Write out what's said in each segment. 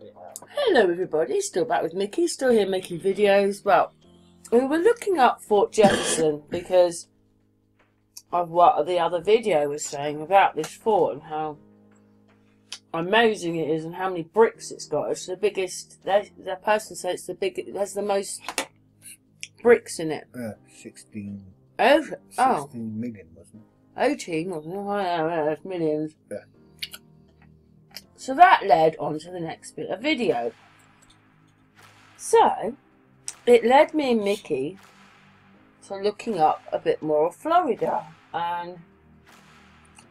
Hello everybody, still back with Mickey, still here making videos. Well, we were looking up Fort Jefferson because of what the other video was saying about this fort and how amazing it is and how many bricks it's got. It's the biggest, the person said it's the biggest, it has the most bricks in it. 16 Oh, million, wasn't it? 18, wasn't it? Oh, yeah, that's millions. Yeah. So that led on to the next bit of video. So, it led me and Mickey to looking up a bit more of Florida. And,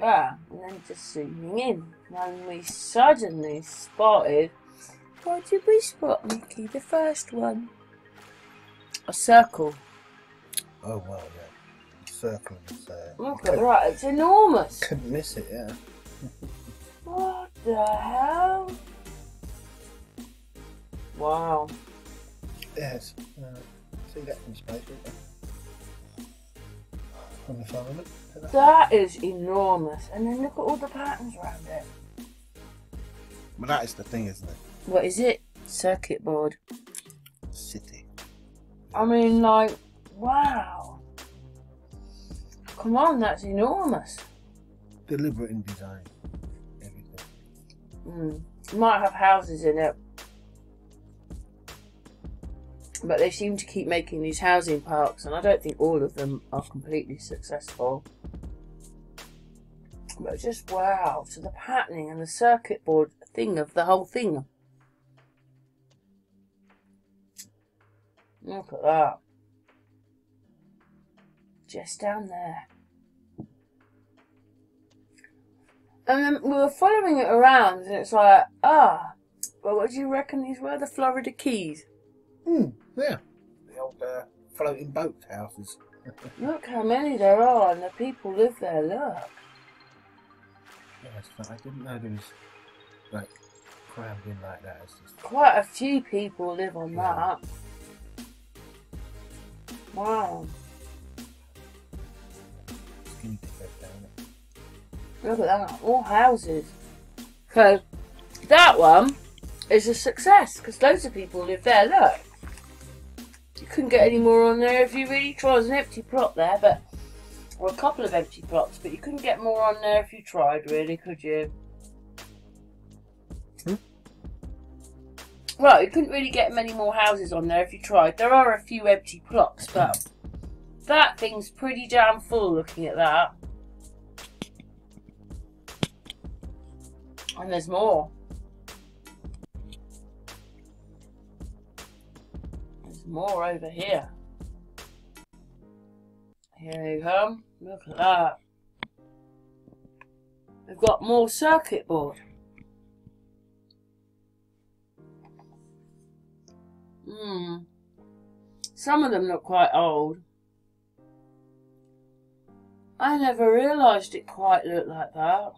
yeah, and then just zooming in. And we suddenly spotted, what did we spot, Mickey? The first one. A circle. Oh, well, yeah. The circle is Look at that, it's enormous. couldn't miss it, yeah. What the hell? Wow. Yes. See that from space, don't you? On the firmament. That is enormous. And then look at all the patterns around it. Well, that is the thing, isn't it? What is it? Circuit board. City. I mean, like, wow. Come on, that's enormous. Deliberate in design. Everything. It might have houses in it. But they seem to keep making these housing parks, and I don't think all of them are completely successful. But just wow, so the patterning and the circuit board thing of the whole thing. Look at that. Just down there. And then we were following it around, and it's like, well, what do you reckon these were? The Florida Keys? Yeah. The old floating boat houses. Look how many there are, and the people live there, look. Yes, but I didn't know there was, like, crammed in like that. It's just... Quite a few people live on that. Wow. Skinny dip down it. Look at that, all houses. So, that one is a success, because loads of people live there, look. You couldn't get any more on there if you really tried. There's an empty plot there, but, or a couple of empty plots, but you couldn't get more on there if you tried, really, could you? Well, you couldn't really get many more houses on there if you tried. There are a few empty plots, but that thing's pretty damn full looking at that. And there's more. There's more over here. Here you come. Look at that. We've got more circuit board. Some of them look quite old. I never realised it quite looked like that.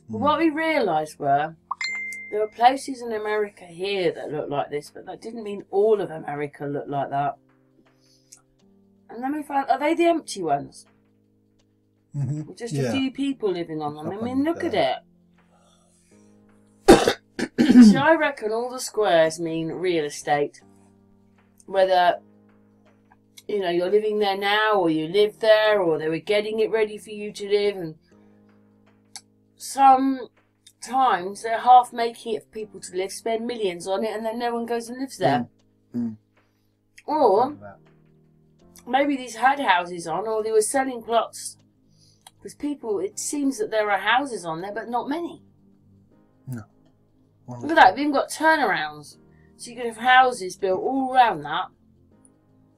But what we realised were, there were places in America here that looked like this, but that didn't mean all of America looked like that. And then we found, are they the empty ones? With just a few people living on them. I mean, look at it. So I reckon all the squares mean real estate. Whether, you know, you're living there now, or you live there, or they were getting it ready for you to live, and sometimes they're half making it for people to live, spend millions on it, and then no one goes and lives there. Or maybe these had houses on, or they were selling plots. Because people, it seems that there are houses on there, but not many. No. Look at that, we've even got turnarounds. So you can have houses built all around that.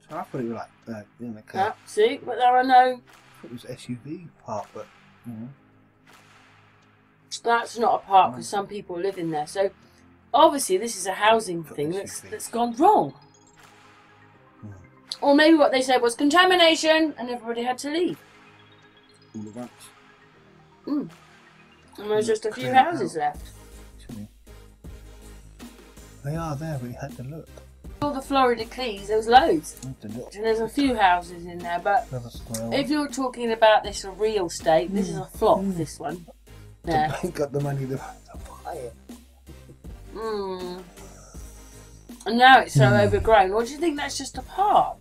So I thought it was like in the car. Yeah, see, but there are no... It was SUV park, but That's not a park because some people live in there. So obviously this is a housing thing that's gone wrong. Or maybe what they said was contamination and everybody had to leave. All at once. And there's just a few houses left. They are there, we had to look. All the Florida Keys, there was loads. And there's a few houses in there, but if you're talking about this a real estate, this is a flop, this one. They ain't got the money to... buy it. And now it's so overgrown. What do you think? That's just a park?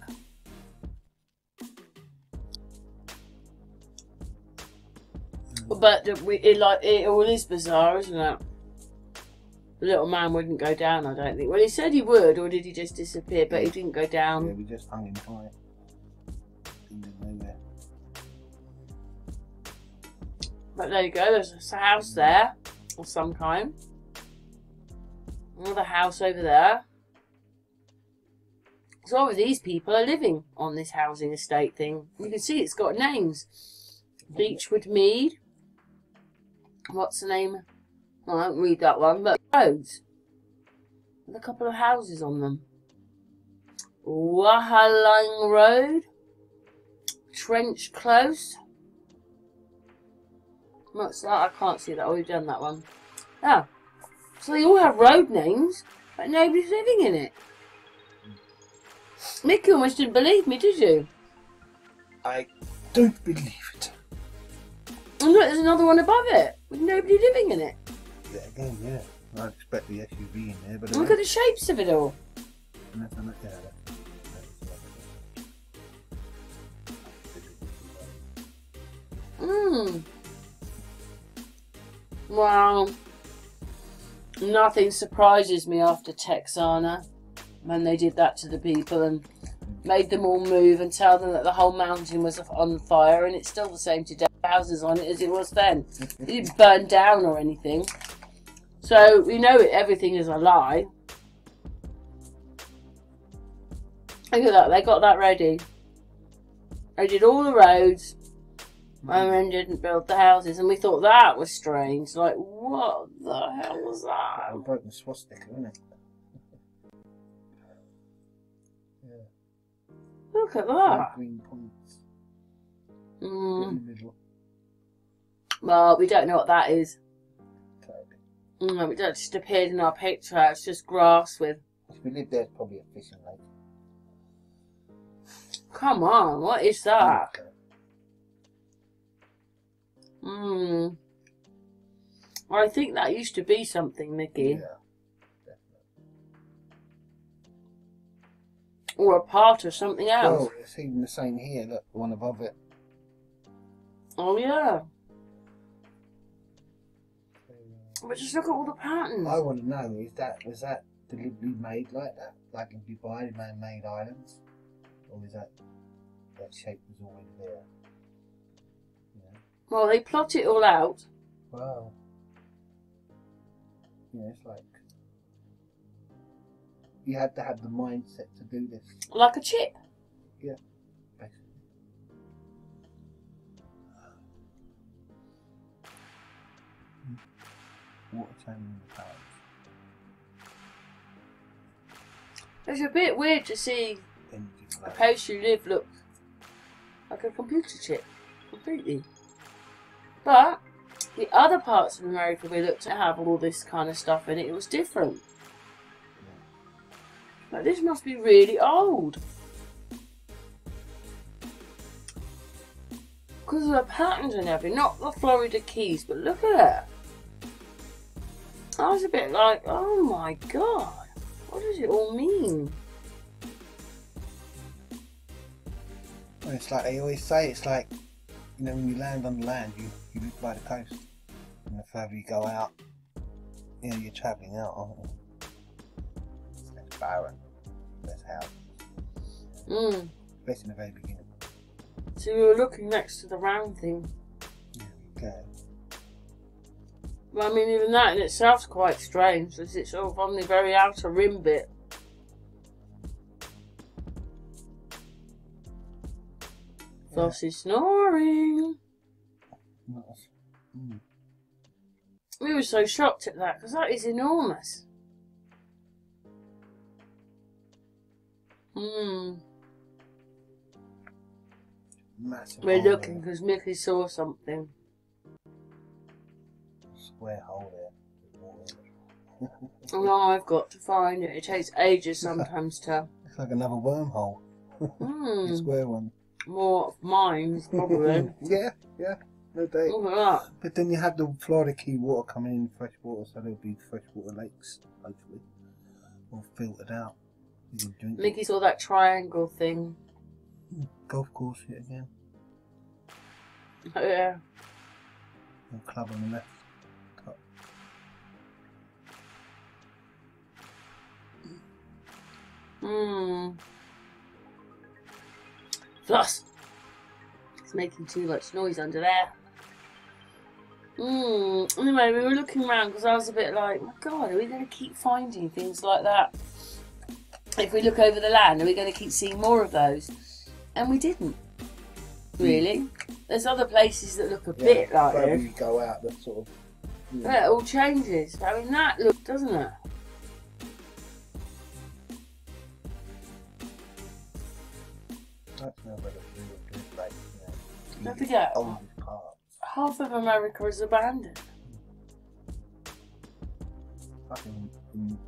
But it all is bizarre, isn't it? The little man wouldn't go down, I don't think. Well, he said he would, or did he just disappear? But he didn't go down. Yeah, we just hung him high. Didn't go nowhere. But there you go. There's a house there of some kind. Another house over there. So all of these people are living on this housing estate thing. You can see it's got names. Beechwood Mead. What's the name? Oh, I don't read that one, but roads. With a couple of houses on them. Wahalang Road. Trench Close. What's that? I can't see that. Oh, we've done that one. Oh. So they all have road names, but nobody's living in it. Mickey almost didn't believe me, did you? I don't believe it. And look, there's another one above it, with nobody living in it. Yeah, again, yeah. I expect the SUV in there, but look at the shapes of it all. Wow. Nothing surprises me after Texana when they did that to the people and made them all move and tell them that the whole mountain was on fire, and it's still the same today. Houses on it as it was then. It didn't burn down or anything. So we know everything is a lie. Look at that, they got that ready. They did all the roads and then didn't build the houses, and we thought that was strange. Like, what the hell was that? A broken swastika, isn't it? Yeah. Look at that. Green points. In the middle. Well, we don't know what that is. Totally. No, it just appeared in our picture. It's just grass with... If we lived there, it's probably a fishing lake. Come on, what is that? I think that used to be something, Mickey. Yeah, definitely. Or a part of something else. Oh, it's even the same here. Look, the one above it. Oh, yeah. But just look at all the patterns. I want to know, was that deliberately made like that? Like in Dubai, the man-made islands? Or is that shape was always there? Yeah. Well, they plot it all out. Wow. Yeah, it's like you had to have the mindset to do this. Like a chip. Yeah, basically. Water changing the clouds. It's a bit weird to see a place you live look like a computer chip. Completely. But the other parts of America we looked at have all this kind of stuff in it. It was different. Like, this must be really old. Because of the patterns and everything. Not the Florida Keys, but look at it. I was a bit like, oh my god. What does it all mean? Well, it's like they always say, it's like, you know, when you land on the land, you look by the coast. And the further you go out, you know, you're travelling out, aren't you? It's barren. There's houses. Best in the very beginning. So we were looking next to the round thing. Okay. Well, I mean, even that in itself's quite strange, because it's sort of on the very outer rim bit. Flossie snoring. Nice. We were so shocked at that, because that is enormous. Massive. We're looking because Mickey saw something. Square hole there. And now I've got to find it. It takes ages sometimes to... It's like another wormhole. The square one. More of mine, probably. Yeah. No date. Look at that. But then you have the Florida Key water coming in, fresh water, so there'll be freshwater lakes, hopefully, all filtered out. You can drink it. Mickey saw that triangle thing. Golf course here again. Oh, yeah. And club on the left. Top. Plus, it's making too much noise under there. Anyway, we were looking around because I was a bit like, my God, are we going to keep finding things like that? If we look over the land, are we going to keep seeing more of those? And we didn't, really. There's other places that look a bit like this. this. You go out, that sort of. Yeah, it all changes. I mean, that look, doesn't it? That's no better than like, Don't forget, oldest parts. half of America is abandoned. Fucking,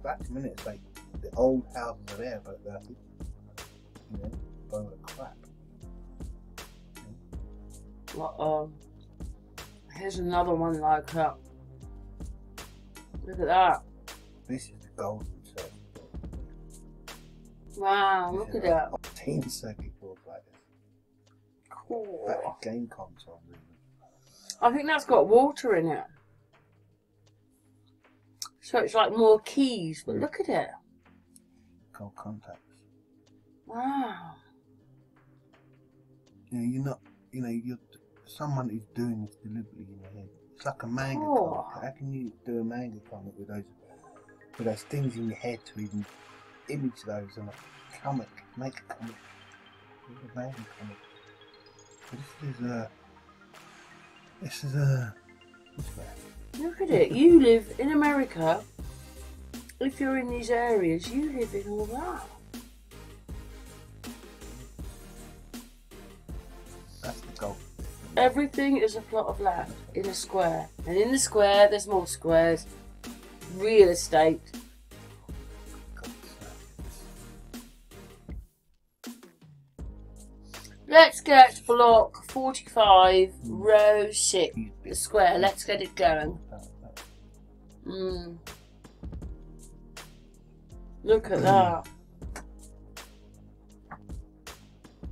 back a minute, it's like the old houses are there, but they're, full of crap. Here's another one like that. Look at that. This is the golden circuit board. Wow, This look is at that. 14 circuit boards like this. Cool. Like a game console, really. I think that's got water in it. So it's like more keys, but look at it. Gold contacts. Wow. You're not, you're someone is doing this deliberately in your head. It's like a manga Oh. comic. How can you do a manga comic with those things in your head to even image those in a comic? Make a comic. Make a manga comic. But this is a. Look at it. You live in America. If you're in these areas, you live in all that. That's the goal. Everything is a plot of land in a square. And in the square, there's more squares. Real estate. Let's get block 45, row 6, the square. Let's get it going. Look at that.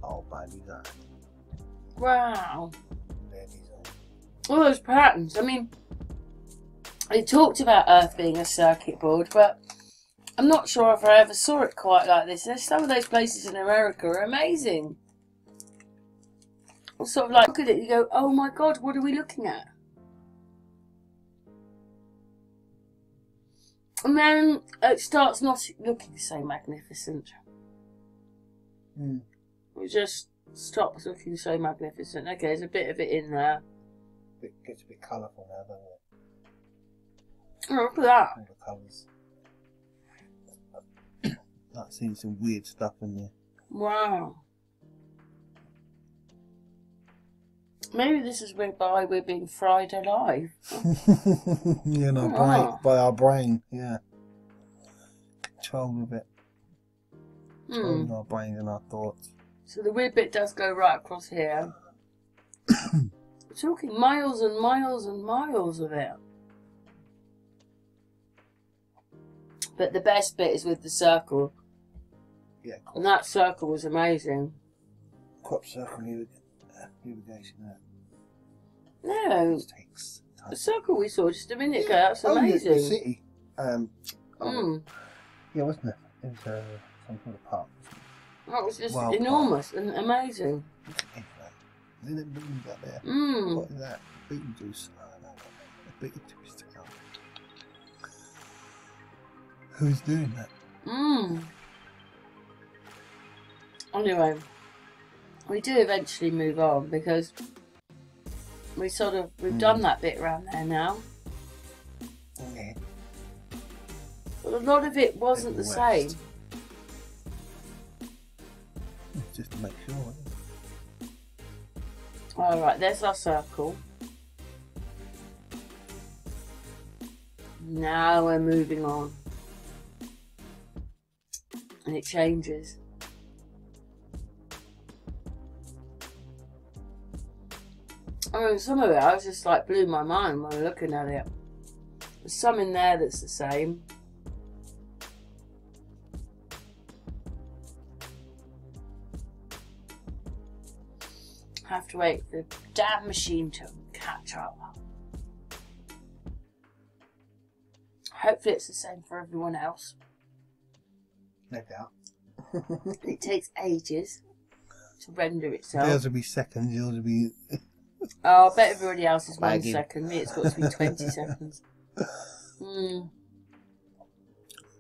Oh, by design. Wow. Their design. All those patterns. I mean, they talked about Earth being a circuit board, but I'm not sure if I ever saw it quite like this. There's some of those places in America are amazing. It's sort of like, look at it, you go, oh my God, what are we looking at? And then it starts not looking so magnificent. It just stops looking so magnificent. Okay, there's a bit of it in there. It gets a bit colourful now, doesn't it? Oh, look at that. All the colours. I've seen some weird stuff in there. Wow. Maybe this is whereby we're being fried alive. By our brain, yeah. Control of it. Controlling our brains and our thoughts. So the weird bit does go right across here. We're talking miles and miles and miles of it. But the best bit is with the circle. Yeah, And that circle was amazing. crop circle irrigation there. No, It takes time. the circle we saw just a minute ago, that's Oh, amazing. the city. Yeah, wasn't it? It was some sort of park. That was just Wild enormous and amazing. Isn't it beans up there? What is that? Beetroot juice. Oh, no. Beetroot juice. Who's doing that? Anyway, we do eventually move on because we've done that bit around there now. Yeah. But a lot of it wasn't the same. Just to make sure. Alright, there's our circle. Now we're moving on. And it changes. I mean, some of it I was just like blew my mind when looking at it. There's some in there that's the same. I have to wait for the damn machine to catch up. Hopefully it's the same for everyone else. No doubt. It takes ages to render itself. Yours will be seconds, yours will be... Oh, I bet everybody else is 1 Bagging. second. Me, it's got to be 20 seconds.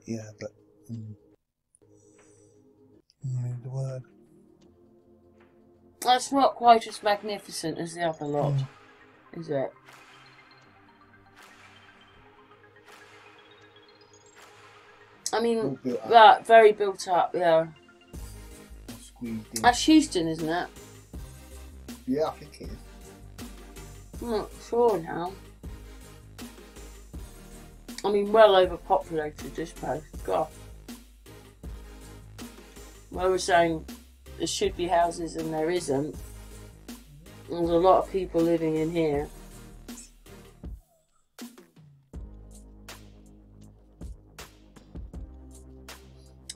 Yeah, but... the word. That's not quite as magnificent as the other lot, is it? I mean, that very built up, yeah. Squeezed in. That's Houston, isn't it? Yeah, I think it is. I'm not sure now. I mean, well overpopulated, this place. God. Well, we're saying there should be houses and there isn't. There's a lot of people living in here.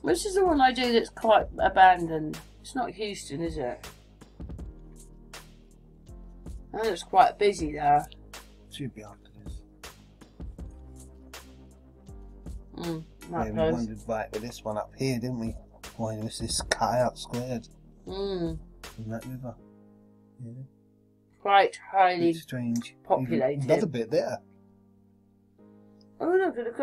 This is the one I do that's quite abandoned. It's not Houston, is it? I know it's quite busy there. Should be after this. That Yeah, we goes. wondered right with this one up here, didn't we? Why was this cut out squared from that river? Yeah. Quite highly Bit strange. populated. Another bit there. Oh look, it looked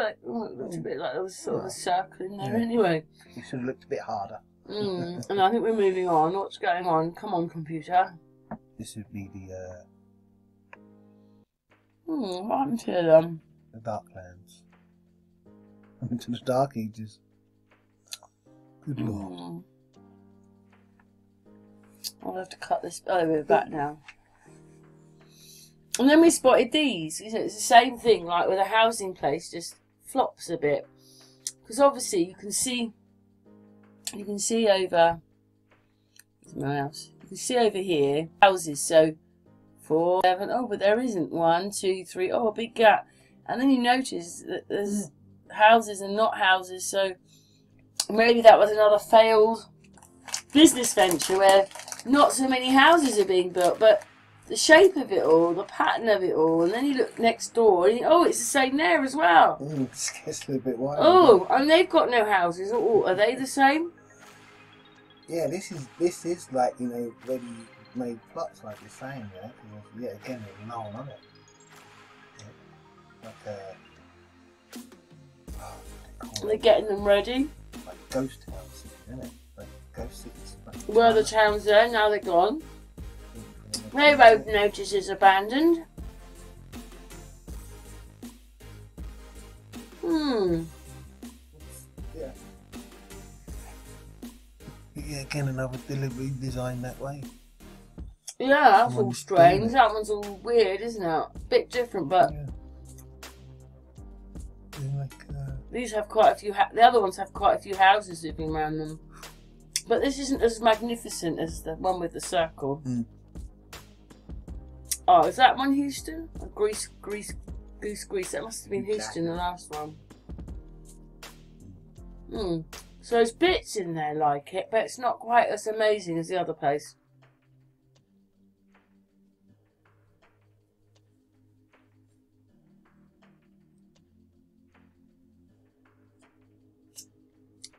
a bit like there was sort of a circle in there anyway. You should have looked a bit harder. And I think we're moving on. What's going on? Come on, computer. This would be the What happened to them? Darklands. I'm into the Dark Ages. Good lord. I'll have to cut this. Oh, we're back now. And then we spotted these. You know, it's the same thing, like with a housing place, just flops a bit. Because obviously you can see over. Somewhere else. You can see over here houses. So 4, 7. Oh, but there isn't 1, 2, 3. Oh, a big gap. And then you notice that there's houses and not houses. So maybe that was another failed business venture where not so many houses are being built, but the shape of it all, the pattern of it all, and then you look next door and oh, it's the same there as well. This gets a little bit wild. Oh, and they've got no houses. Oh, are they the same? Yeah, this is like, you know, ready made plots like you're saying, yeah. Yeah, again, there's no one on it. Yeah. Like They're getting them ready. like ghost houses, isn't it? Like ghost cities. Like Were the towns there? Now they're gone. They won't notice it's abandoned. Yeah. Yeah, again, another delivery design that way. Yeah, that's all Someone's strange. doing it. That one's all weird, isn't it? Bit different, but Yeah. Yeah, like, these have quite a few. The other ones have quite a few houses living around them. But this isn't as magnificent as the one with the circle. Oh, is that one Houston? Or Greece. That must have been Houston, the last one. So there's bits in there like it, but it's not quite as amazing as the other place.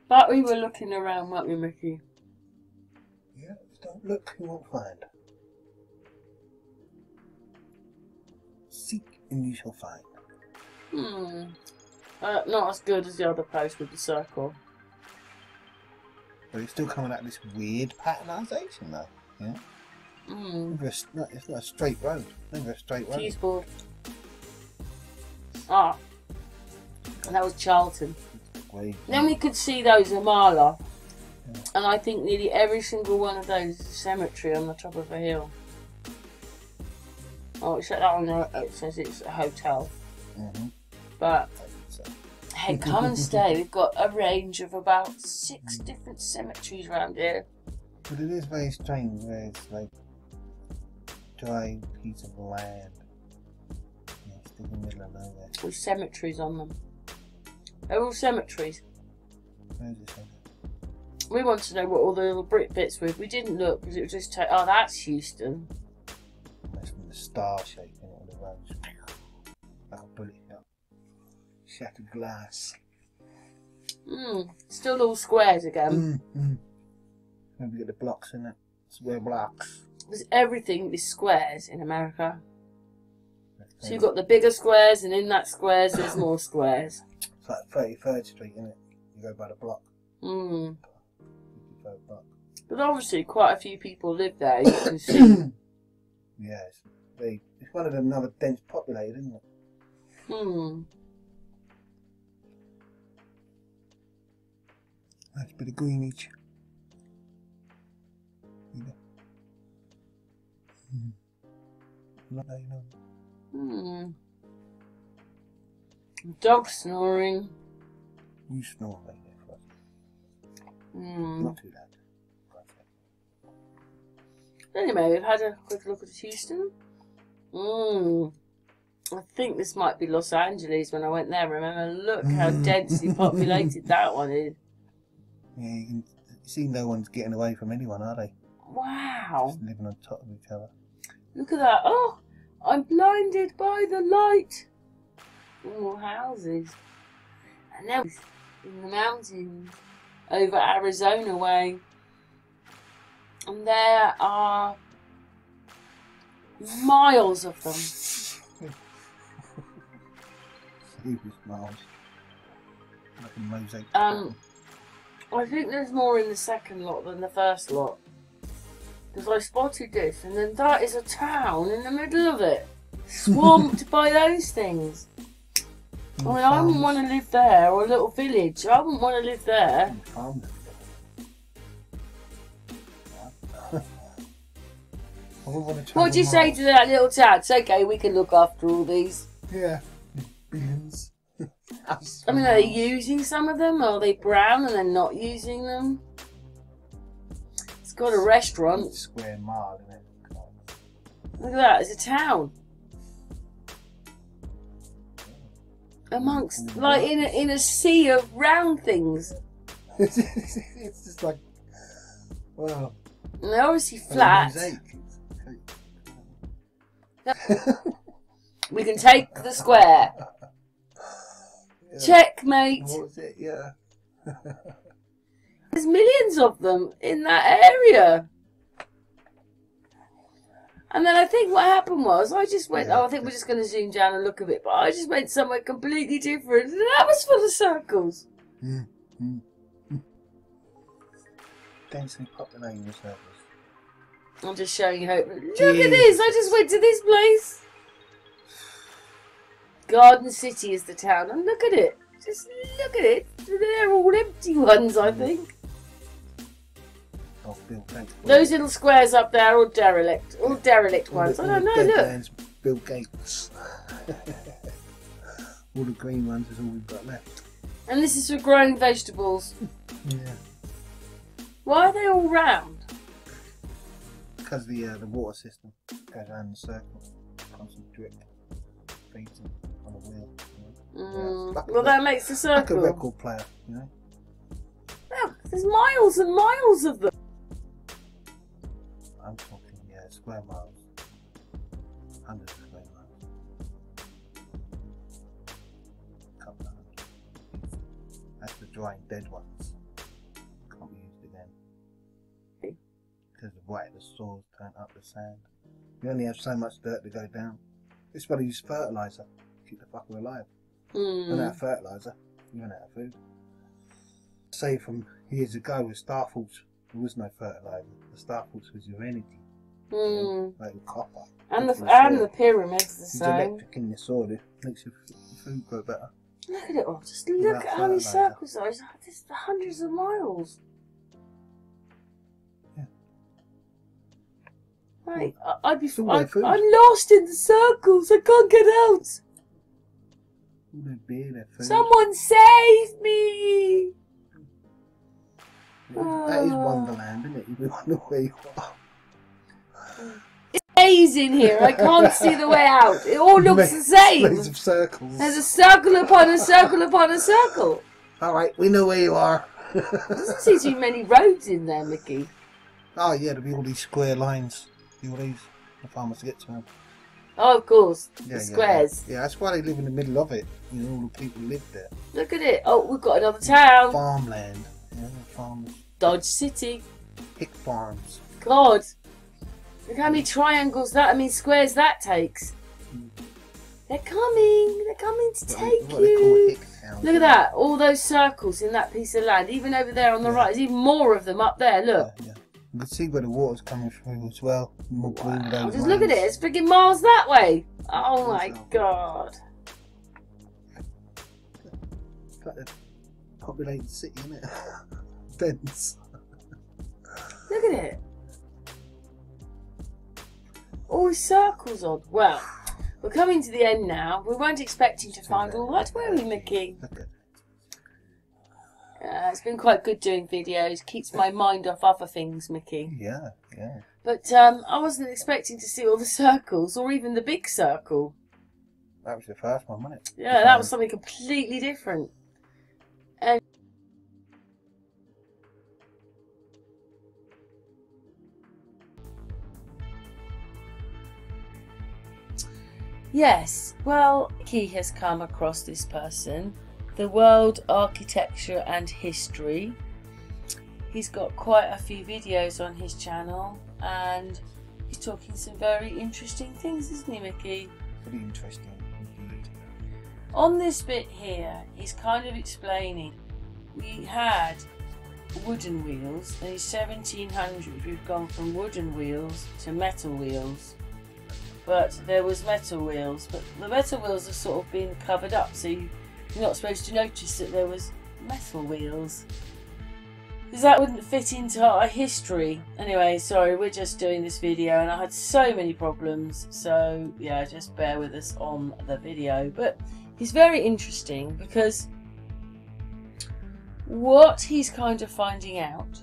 But we were looking around, weren't we, Mickey? yeah, don't look, you won't find. Seek and you shall find. Not as good as the other place with the circle. But it's still coming out of this weird patternisation though. Yeah. It's not a straight road. Never a straight road. Cheese board. Ah. And that was Charlton. Then we could see those a mile off. Yeah. And I think nearly every single one of those is a cemetery on the top of a hill. Oh, except that one there, it says it's a hotel. But, hey, come and stay. We've got a range of about 6 different cemeteries around here. But it is very strange where it's like dry piece of land. Yeah, it's in the middle of nowhere. With cemeteries on them. They're all cemeteries. Where's this one? We want to know what all the little brick bits were. We didn't look because it would just take. Oh, that's Houston. That's from the star shape in it on the road. Like a bullet shot. Shattered glass. Still all squares again. Maybe get the blocks in it. Square blocks. Because everything is squares in America. So you've got the bigger squares, and in that squares there's more squares. It's like 33rd Street, isn't it? You go by the block. 53rd block. But obviously quite a few people live there, you can see. Yeah, it's one of them another dense populated, isn't it? Nice bit of greenage. Dog snoring. You snore like that for us. Not too loud. Anyway, we've had a quick look at Houston. I think this might be Los Angeles when I went there. Remember, look how densely populated that one is. Yeah, you can see no one's getting away from anyone, are they? Wow. Just living on top of each other. Look at that. Oh, I'm blinded by the light. More houses. And now in the mountains over Arizona way. And there are miles of them. Stupid miles. Like a mosaic. I think there's more in the second lot than the first lot. Because I spotted this, and then that is a town in the middle of it. Swamped by those things. I mean, I wouldn't want to live there, or a little village. I wouldn't want to live there. What do you say to that little town? It's okay, we can look after all these. Yeah, billions. I mean, are they using some of them? Or are they brown and they're not using them? It's got a restaurant. It's a square mile, isn't it? Look at that, it's a town. Amongst, like, in a sea of round things. It's just like, wow. And they're obviously flat. We can take the square. Yeah. Checkmate. What was it? Yeah. There's millions of them in that area. And then I think what happened was, I just went, I think we're just going to zoom down and look a bit, but I just went somewhere completely different, and that was full of circles. Densely populated circles. I'm just showing you hope. Look at this, I just went to this place. Garden City is the town, and look at it. Just look at it. They're all empty ones, I think. Those little squares up there are all derelict. All derelict ones. I don't know, look. Bill Gates. All the green ones is all we've got left. And this is for growing vegetables. Yeah. Why are they all round? Because the water system goes around the circle. Constant drip. Feeds them on a wheel. Well, that makes the circle. Like a record player, you know. Look, there's miles and miles of them. I'm talking, square miles. Hundreds of square miles. A couple of hundred. That's the drying dead ones. Can't be used again. Because the weight of the soil turn up the sand. You only have so much dirt to go down. This is why they use fertiliser to keep the fucker alive. Run out of fertiliser, you run out of food. Say from years ago with starfalks, there was no fertiliser. The starfalks was your energy. Like copper. And the pyramid's the same. There's electric in the soil, it makes your food grow better. Look at it all. Just look at how many circles there are. There's hundreds of miles. Yeah. Right, I'm lost in the circles. I can't get out. Someone save me! That is Wonderland, isn't it? You wonder where you are. It's maze in here. I can't see the way out. It all looks the same. Maze of circles. There's a circle upon a circle upon a circle. Alright, we know where you are. There doesn't seem to be many roads in there, Mickey. Oh yeah, there'll be all these square lines. All these the farmers to get to them. Oh, of course. Yeah, The squares. Yeah, that's why they live in the middle of it. You know, all the people live there. Look at it. Oh, we've got another town. Farmland. Yeah, farmers. Dodge City. Pig farms. God. Look how many triangles squares that takes. They're coming. They're coming to take you. Look at that. All those circles in that piece of land. Even over there on the right. There's even more of them up there. Look. Yeah. You can see where the water's coming through as well. More blue with those just look at it. It's freaking miles that way. Oh my God. It's like a populated city, isn't it? Dense. Look at it. All these circles on. Well, we're coming to the end now. We weren't expecting to find all that, were we, Mickey? It's been quite good doing videos. Keeps my mind off other things, Mickey. Yeah, yeah. But I wasn't expecting to see all the circles, or even the big circle. That was the first one, wasn't it? Yeah, that was something completely different. And yes, well, he has come across this person, the World Architecture and History. He's got quite a few videos on his channel, and he's talking some very interesting things, isn't he, Mickey? Pretty interesting indeed. On this bit here, he's kind of explaining we had wooden wheels, and in 1700 we've gone from wooden wheels to metal wheels. But there was metal wheels, but the metal wheels have sort of been covered up, so you're not supposed to notice that there was metal wheels, because that wouldn't fit into our history. Anyway, sorry, we're just doing this video and I had so many problems, so yeah, just bear with us on the video. But it's very interesting because what he's kind of finding out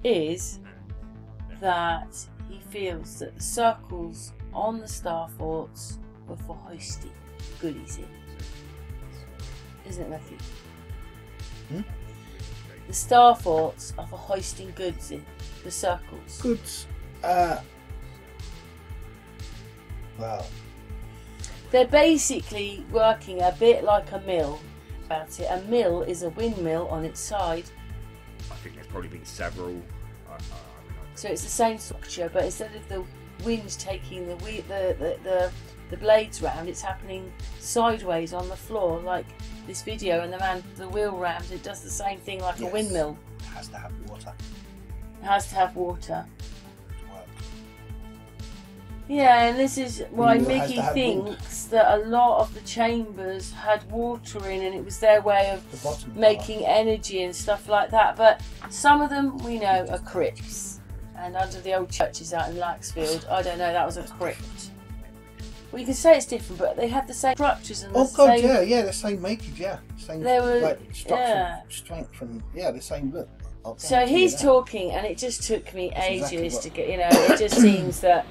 is that he feels that the circles on the star forts were for hoisting goodies in. Isn't it, Matthew? The star forts are for hoisting goods in. The circles. Goods. Well. They're basically working a bit like a mill. About it. A mill is a windmill on its side. I think there's probably been several. So it's the same structure, but instead of the wind taking the blades round, it's happening sideways on the floor, like this video, and the wheel round, it does the same thing like a windmill. It has to have water. It has to have water. To work. Yeah, and this is why Windmill has Mickey to have thinks that a lot of the chambers had water in, and it was their way of making energy and stuff like that. But some of them we know are crypts, and under the old churches out in Laxfield, I don't know, that was a crypt. Well, you can say it's different, but they had the same structures and the God, same... yeah, the same makeup, yeah. Same They were, like, structure, yeah. strength, and the same look. So he's talking, and it just took me ages to get, it just seems that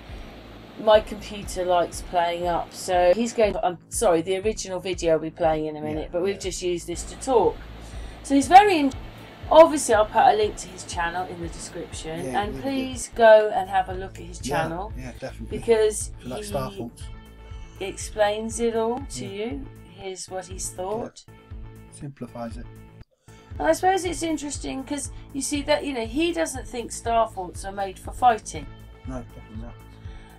my computer likes playing up. So he's going, I'm sorry, the original video will be playing in a minute, but we've just used this to talk. So he's very obviously I'll put a link to his channel in the description, and please go and have a look at his channel. Yeah, definitely. Because he explains it all to you. Here's what he's thought. Simplifies it. And I suppose it's interesting because you see that, he doesn't think star forts are made for fighting. No, definitely not.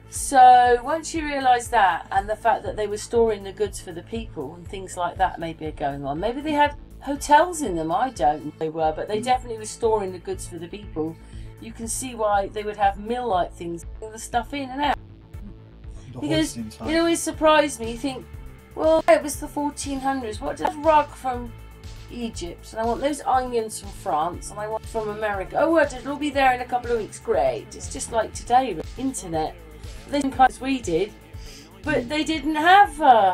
So once you realise that, and the fact that they were storing the goods for the people and things like that maybe are going on. Maybe they had hotels in them, I don't know they were, but they definitely were storing the goods for the people. You can see why they would have mill-like things, the stuff in and out. Because it always surprised me, you think, well, it was the 1400s, what does rug from Egypt, and I want those onions from France, and I want from America. Oh, what, it'll be there in a couple of weeks, great. It's just like today, internet. They didn't as we did, but they didn't have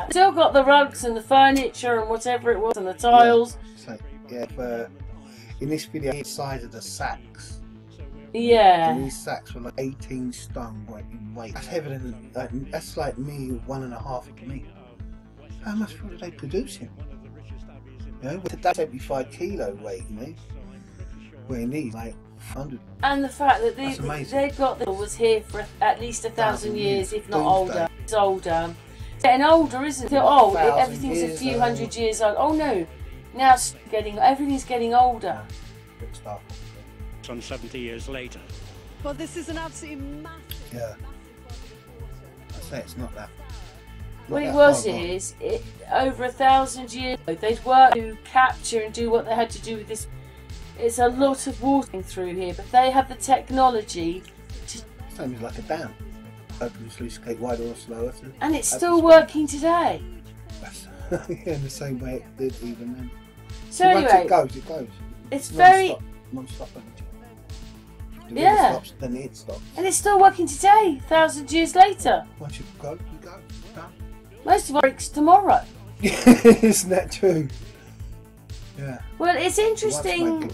still got the rugs and the furniture and whatever it was and the tiles. In this video, the size of the sacks Yeah. And these sacks were like 18 stone in weight. That's heavier than, that's like me 1.5 meters. How much food are they producing? You know, that's 75 kilo weight, you know, where you need like 100. And the fact that they've got the was here for at least 1,000 years, if not older. It's older. It's getting older, isn't it? Old. Everything's a few hundred years old. Oh no, now it's everything's getting older. Some 70 years later. Well, this is an absolutely massive. Yeah. Massive body of water. I say it's not that. What it was is, over 1,000 years ago, they'd work to capture and do what they had to do with this. It's a lot of water through here, but they have the technology to... Same as like a dam. Open the sluice gate wider or slower. And it's still working today. In the same way it did even then. So anyway, once it goes. It's very... Non-stop energy. If Yeah. it stops, then it stops. And it's still working today, 1,000 years later. Once you go, you go. Done. Most of our breaks tomorrow. Isn't that true? Yeah. Well, it's interesting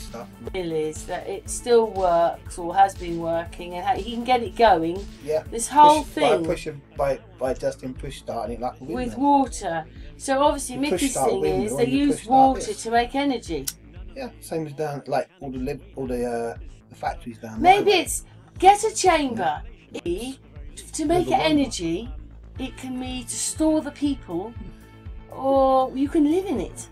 is that it still works or has been working, and how he can get it going. Yeah. This whole thing by just in push starting it like a windmill. with water. So obviously, You Mickey's push-start thing windmill is and they you use push-start water this. to make energy. Yeah, same as down like all the factories down Maybe there. it's get a chamber to make it energy. It can be to store the people, or you can live in it,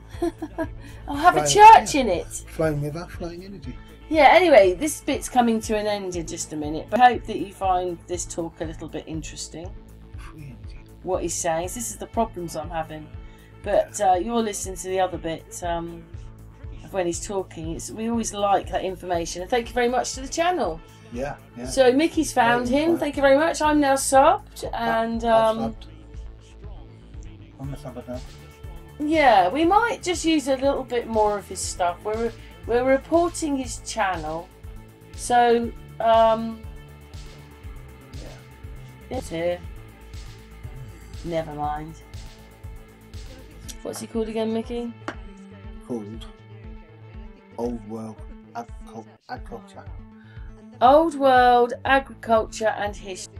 or have a church in it. Flowing river, flowing energy. Yeah, anyway, this bit's coming to an end in just a minute, but I hope that you find this talk a little bit interesting. Free energy. What he's saying. This is the problems I'm having. But you're listening to the other bit of when he's talking. We always like that information. And thank you very much to the channel. Yeah, yeah. So Mickey's found him. Thank you very much. I'm now subbed. And I'm the subbed now. yeah, we might just use a little bit more of his stuff. We're reporting his channel. So it's here. Never mind. What's he called again, Mickey? Called Old World Agriculture. Old World Agriculture and History.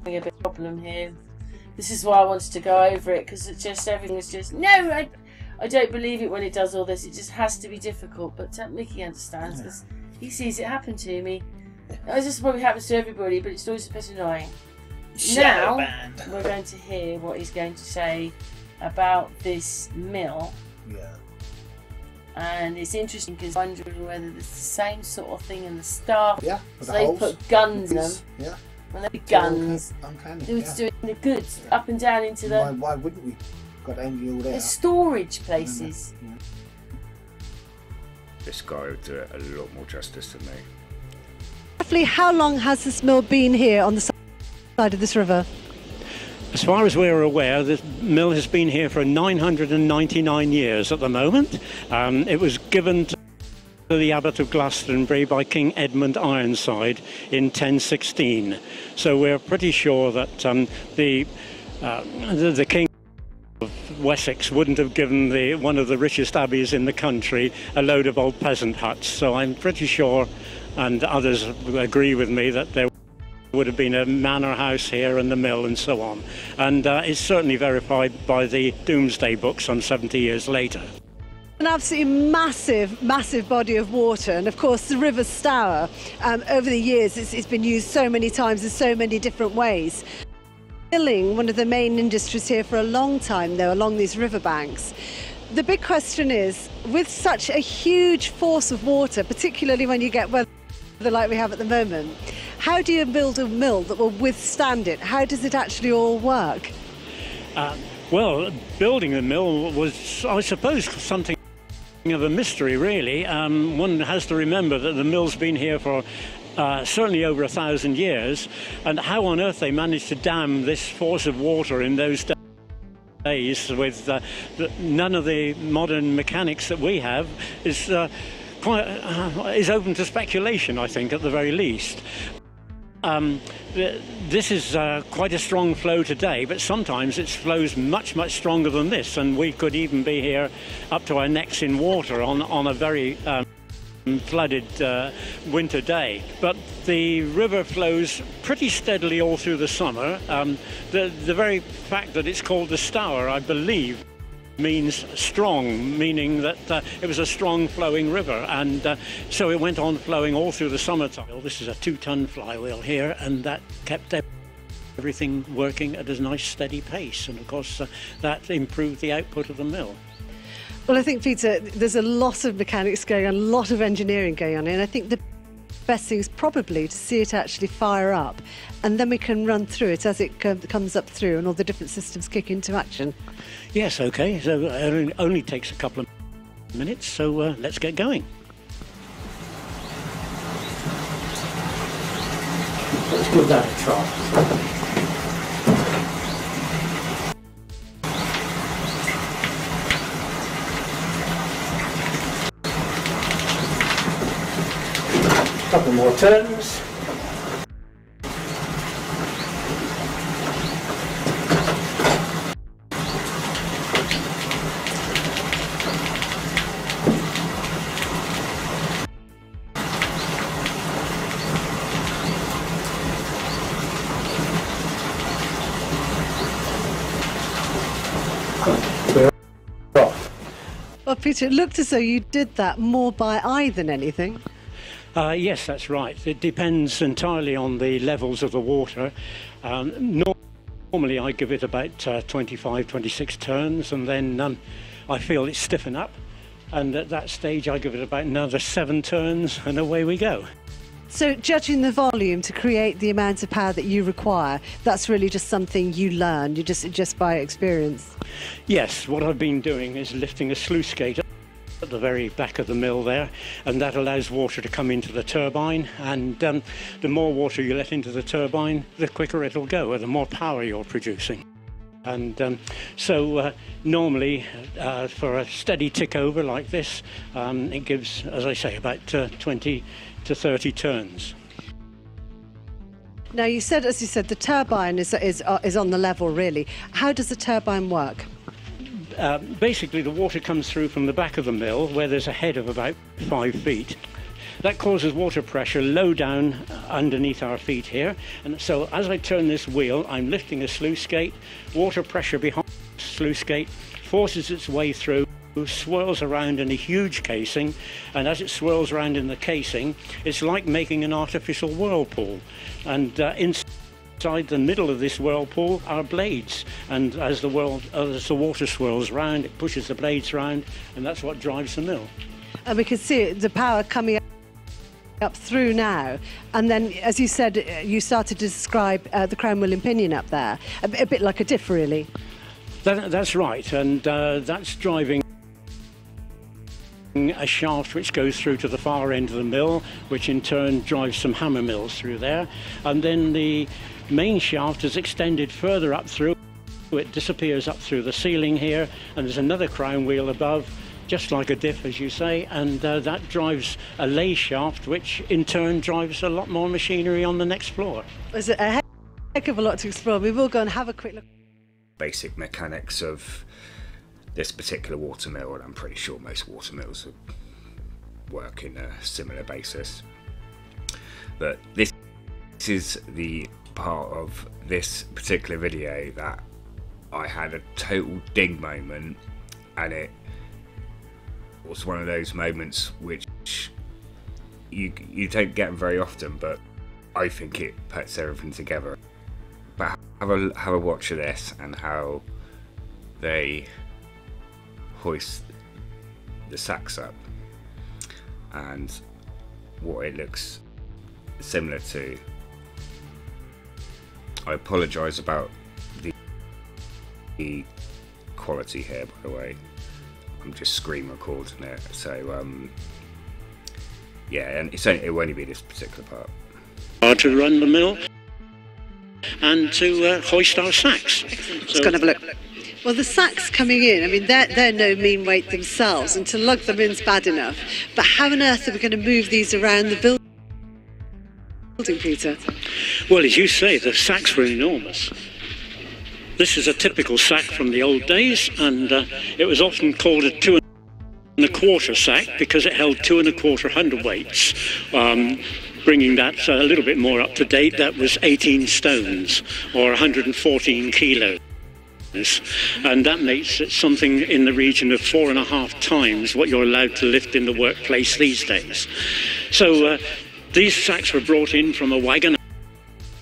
A bit of problem here. This is why I wanted to go over it, because it's just everything is just no. I don't believe it when it does all this. It just has to be difficult. But Mickey understands because he sees it happen to me. It just probably happens to everybody, but it's always a bit annoying. Now we're going to hear what he's going to say about this mill. Yeah. And it's interesting because I'm wondering whether it's the same sort of thing in the staff. Yeah. So they put guns in them. Yeah. When they put guns, Uncanny. they was doing the goods up and down into the Why wouldn't we? Got energy all there. storage places. Yeah. This guy would do it a lot more justice than me. Roughly how long has this mill been here on the side of this river? As far as we're aware, the mill has been here for 999 years at the moment. It was given to the Abbot of Glastonbury by King Edmund Ironside in 1016. So we're pretty sure that the King of Wessex wouldn't have given one of the richest abbeys in the country a load of old peasant huts. So I'm pretty sure, and others agree with me, that there would have been a manor house here and the mill and so on. And it's certainly verified by the Domesday Book some 70 years later. An absolutely massive, massive body of water, and of course the River Stour, over the years it's been used so many times in so many different ways. Milling, one of the main industries here for a long time though, along these riverbanks. The big question is, with such a huge force of water, particularly when you get weather like we have at the moment, how do you build a mill that will withstand it? How does it actually all work? Well, building the mill was, I suppose, something of a mystery, really. One has to remember that the mill's been here for certainly over 1,000 years, and how on earth they managed to dam this force of water in those days with none of the modern mechanics that we have is open to speculation, I think, at the very least. This is quite a strong flow today, but sometimes it flows much, much stronger than this, and we could even be here up to our necks in water on a very flooded winter day, but the river flows pretty steadily all through the summer. The very fact that it's called the Stour, I believe, means strong, meaning that it was a strong flowing river, and so it went on flowing all through the summertime. This is a 2-ton flywheel here, and that kept everything working at a nice steady pace, and of course that improved the output of the mill. Well, I think, Peter, there's a lot of mechanics going on, a lot of engineering going on, and I think the best thing is probably to see it actually fire up, and then we can run through it as it comes up through and all the different systems kick into action. Yes, okay, so it only takes a couple of minutes, so let's get going. Let's give that a try. Couple more turns. We're off. Well, Peter, it looked as though you did that more by eye than anything. Yes, that's right. It depends entirely on the levels of the water. Normally I give it about 25, 26 turns, and then I feel it stiffen up, and at that stage I give it about another 7 turns, and away we go. So judging the volume to create the amount of power that you require, that's really just something you learn, you just by experience? Yes, what I've been doing is lifting a sluice gate at the very back of the mill there, and that allows water to come into the turbine, and the more water you let into the turbine, the quicker it'll go, or the more power you're producing. And so normally for a steady tick over like this, it gives, as I say, about 20 to 30 turns. Now, you said, as you said, the turbine is on the level, really. How does the turbine work? Basically, the water comes through from the back of the mill, where there's a head of about 5 feet. That causes water pressure low down underneath our feet here, and so as I turn this wheel, I'm lifting a sluice gate. Water pressure behind the sluice gate forces its way through, swirls around in a huge casing, and as it swirls around in the casing, it's like making an artificial whirlpool, and inside the middle of this whirlpool are blades, and as the water swirls round, it pushes the blades round, and that's what drives the mill. And we can see the power coming up through now, and then, as you said, you started to describe the crown wheel and pinion up there, a bit like a diff, really. That's right, and that's driving a shaft which goes through to the far end of the mill, which in turn drives some hammer mills through there, and then the main shaft is extended further up through. It disappears up through the ceiling here, and there's another crown wheel above, just like a diff, as you say, and that drives a lay shaft, which in turn drives a lot more machinery on the next floor. There's a heck of a lot to explore. We will go and have a quick look. Basic mechanics of this particular water mill, and I'm pretty sure most water mills work in a similar basis. But this is the part of this particular video that I had a total ding moment, and it was one of those moments which you don't get very often, but I think it puts everything together. But have a watch of this and how they hoist the sacks up, and what it looks similar to. I apologise about the quality here, by the way. I'm just screen recording it, so yeah, and it won't be this particular part. To run the mill and to hoist our sacks. Let's go and have a look. Well, the sacks coming in, I mean, they're no mean weight themselves, and to lug them in's bad enough. But how on earth are we going to move these around the building, Peter? Well, as you say, the sacks were enormous. This is a typical sack from the old days, and it was often called a 2 1¼ sack because it held 2¼ hundredweights. Bringing that a little bit more up to date, that was 18 stones or 114 kilos. And that makes it something in the region of 4.5 times what you're allowed to lift in the workplace these days. So these sacks were brought in from a wagon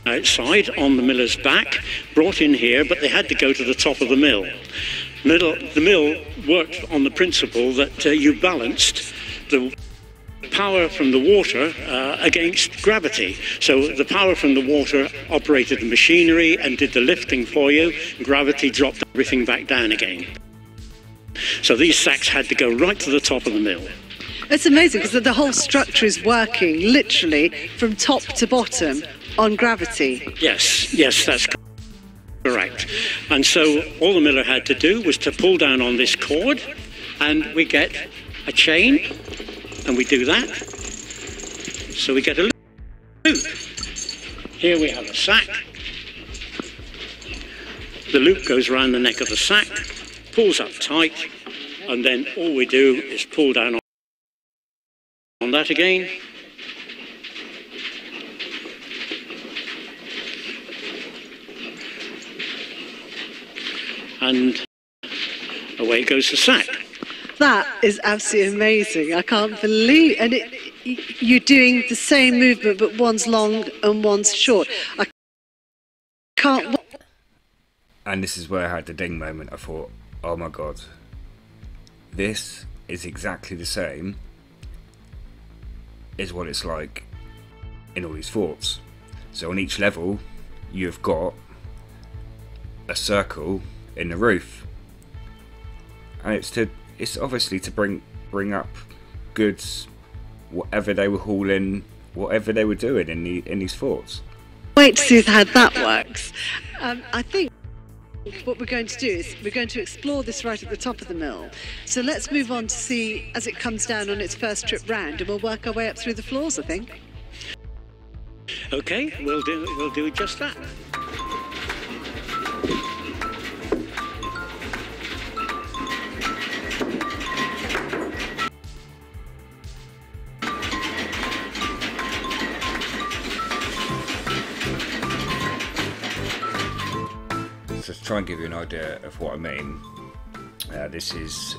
outside on the miller's back, brought in here, but they had to go to the top of the mill. The mill worked on the principle that you balanced the power from the water against gravity. So the power from the water operated the machinery and did the lifting for you. Gravity dropped everything back down again. So these sacks had to go right to the top of the mill. It's amazing because the whole structure is working literally from top to bottom on gravity. Yes, that's correct. And so all the miller had to do was to pull down on this cord, and we get a chain, and we do that. So we get a loop. Here we have a sack. The loop goes around the neck of the sack, pulls up tight, and then all we do is pull down on that again. And away goes the sack. That is absolutely amazing. I can't believe, and you're doing the same movement, but one's long and one's short. I can't. And this is where I had the ding moment. I thought, oh my god, this is exactly the same as what it's like in all these forts. So on each level, you've got a circle in the roof, and it's obviously to bring up goods, whatever they were hauling, whatever they were doing in these forts. Wait to see how that works. I think what we're going to do is we're going to explore this right at the top of the mill. So let's move on to see as it comes down on its first trip round, and we'll work our way up through the floors, I think. Okay, we'll do just that. So to try and give you an idea of what I mean, this is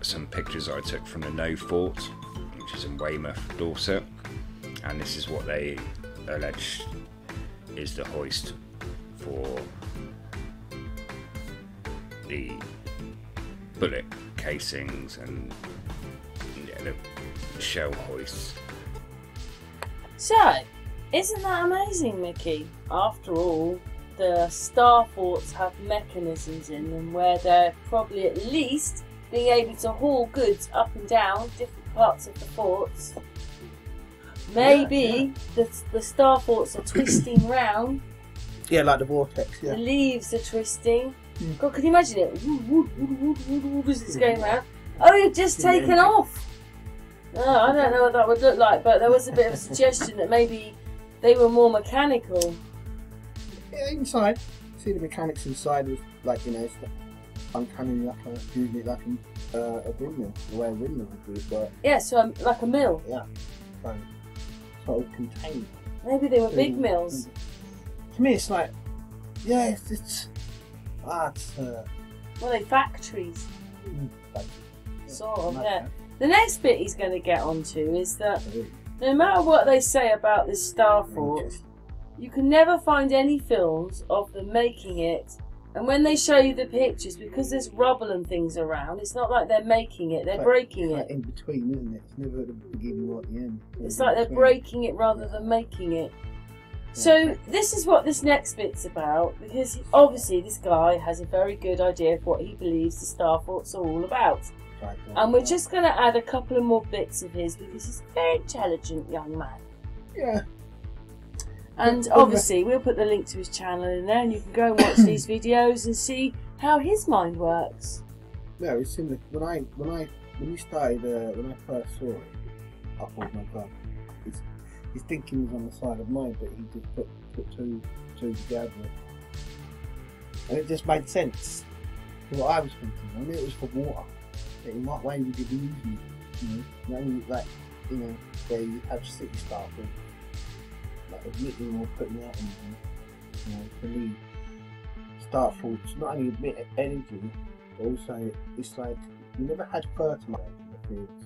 some pictures I took from the No Fort, which is in Weymouth, Dorset, and this is what they allege is the hoist for the bullet casings and the shell hoists. So, isn't that amazing, Mickey? After all, the star forts have mechanisms in them where they're probably at least being able to haul goods up and down different parts of the forts. Maybe the star forts are twisting round. Yeah, like the vortex, yeah. The leaves are twisting. God, can you imagine it? As it's going round. Oh, you've just taken off. Oh, I don't know what that would look like, but there was a bit of a suggestion that maybe they were more mechanical. Yeah, inside. See the mechanics inside with, like, you know, it's uncoming like usually like a windmill, the way a windmill would work. Yeah, so like a mill. Yeah, so all contained. Maybe they were big mills. To me, it's like, yeah, it's Well, they factories. Sort of, yeah. The next bit he's going to get onto is that no matter what they say about this star fort, you can never find any films of them making it. And when they show you the pictures, because there's rubble and things around, it's not like they're making it, they're breaking it. In between, isn't it? It's never at the beginning or at the end. It's like they're breaking it rather than making it. So this is what this next bit's about, because obviously this guy has a very good idea of what he believes the star forts are all about. And we're just going to add a couple of more bits of his because he's a very intelligent young man. Yeah. And obviously we'll put the link to his channel in there, and you can go and watch these videos and see how his mind works. Yeah, it's similar. When you started, when I first saw it, I thought, my God, his thinking was on the side of mine, but he just put two together, and it just made sense. What I was thinking, I mean, it was for water. In what way would you be using it? You know, only like, you know, where you have city staff and like admitting or putting out anything. You know, for me, Starford's not only emit energy, but also it's like we never had fertilizer in the fields.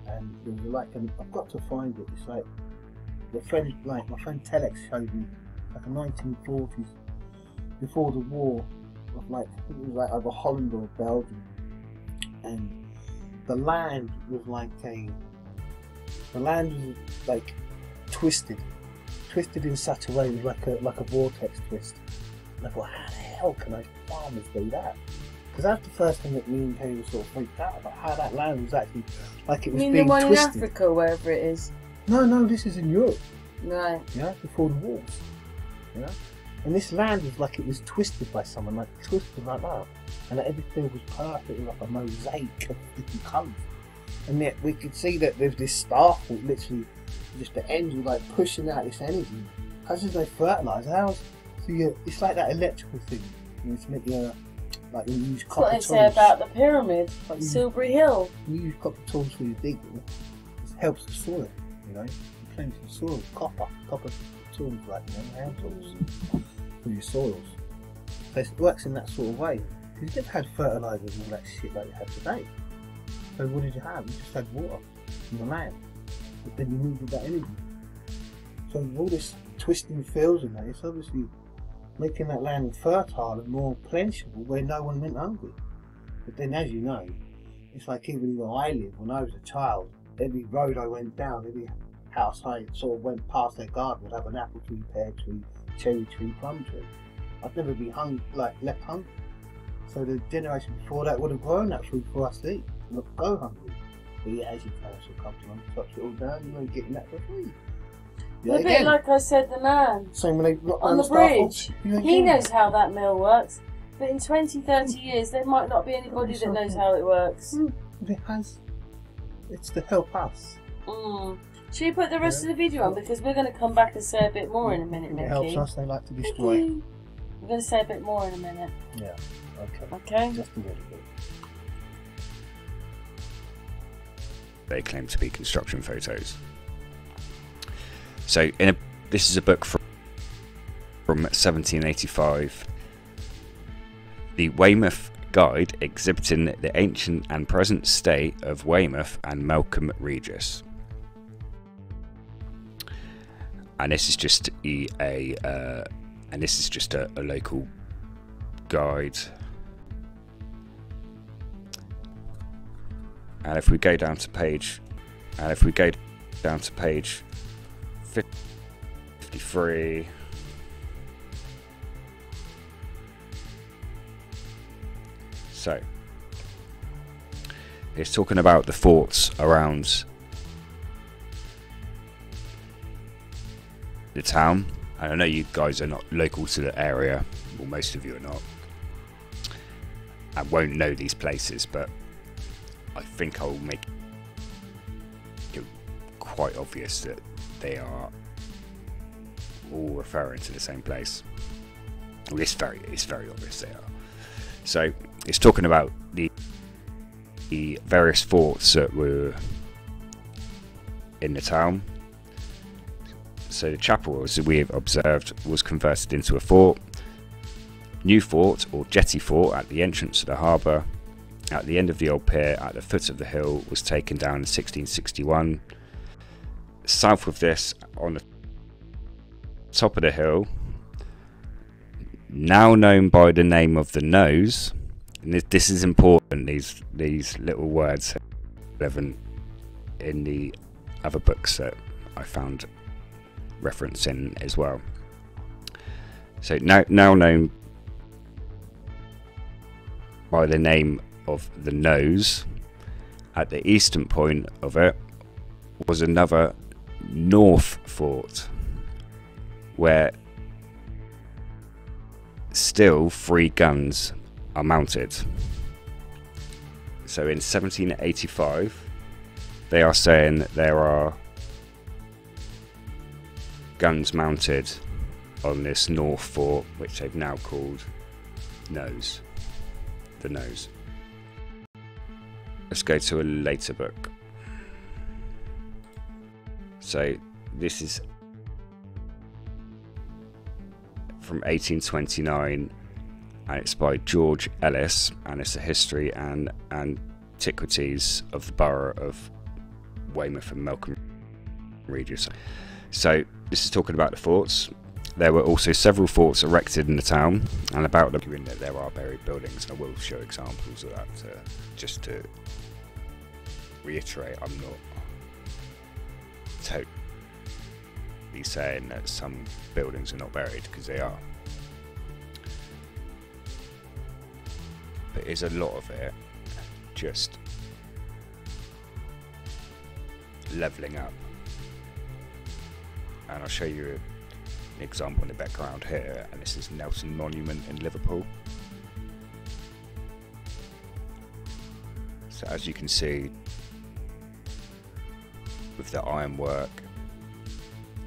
And it was like, I've got to find it. It's like my friend Telex showed me, like a 1940s, before the war, of like, I think it was like either Holland or Belgium, and the land was like twisted in such a way, it was like a vortex twist. And I thought, how the hell can those farmers do that? Because that's the first thing that me and Kay were sort of freaked out about, how that land was actually like it was being twisted. You mean the one in Africa, wherever it is? No, this is in Europe. Right. Yeah, before the wars. Yeah. And this land was like it was twisted by someone, like twisted like that. And everything was perfect, it was like a mosaic of different colours. And yet we could see that there's this staff with literally just the ends were like pushing out this energy. How's there's no fertiliser? It's like that electrical thing, you know, to make your, like you use copper tools. That's what they say about the pyramid, like Silbury Hill. You use copper tools for your digging, it helps the soil, you know, you cleanse the soil, copper tools, like, you know, hand tools for your soils. So it works in that sort of way. Because you never had fertilisers and all that shit like you have today. So what did you have? You just had water from the land. But then you needed that energy. So all this twisting fields and that, it's obviously making that land fertile and more plentiful where no one went hungry. But then, as you know, it's like even where I live, when I was a child, every road I went down, every house I sort of went past their garden would have an apple tree, pear tree, cherry tree, plum tree. I'd never be left hungry. So the generation before that would have grown that food for us to eat, not go hungry. But yeah, as your council comes along, chops it all down, you ain't getting that for free. Yeah, a bit like I said, the man same when they on the bridge. He knows how that mill works. But in 20, 30 years, there might not be anybody that knows how it works. It's to help us. Should we put the rest of the video on? Because we're going to come back and say a bit more in a minute, Nicky. It helps us, they like to destroy it. We're going to say a bit more in a minute. Yeah, okay. Okay? Just a little bit. They claim to be construction photos. So, this is a book from 1785. The Weymouth Guide exhibiting the ancient and present state of Weymouth and Melcombe Regis. And this is just a local guide. And if we go down to page 53. So it's talking about the forts around the town. And I know you guys are not local to the area, well, most of you are not, and won't know these places, but I think I'll make it quite obvious that they are all referring to the same place. Well, it's very obvious they are. So it's talking about the various forts that were in the town. So the chapel, as we have observed, was converted into a fort. New fort or jetty fort at the entrance to the harbour at the end of the old pier at the foot of the hill was taken down in 1661. South of this, on the top of the hill, now known by the name of the Nose, and this is important, these little words are relevant in the other books that I found reference in as well. So now known by the name of the Nose, at the eastern point of it was another north fort where still 3 guns are mounted. So in 1785 they are saying that there are guns mounted on this north fort, which they've now called Nose, the Nose. let's go to a later book. So this is from 1829, and it's by George Ellis, and it's a history and antiquities of the borough of Weymouth and Melcombe Regis. So this is talking about the forts. There were also several forts erected in the town, and about them in there are buried buildings. I will show examples of that just to reiterate. I'm not totally saying that some buildings are not buried, because they are, but is a lot of it just levelling up. And I'll show you an example in the background here, and this is Nelson Monument in Liverpool. So as you can see, with the ironwork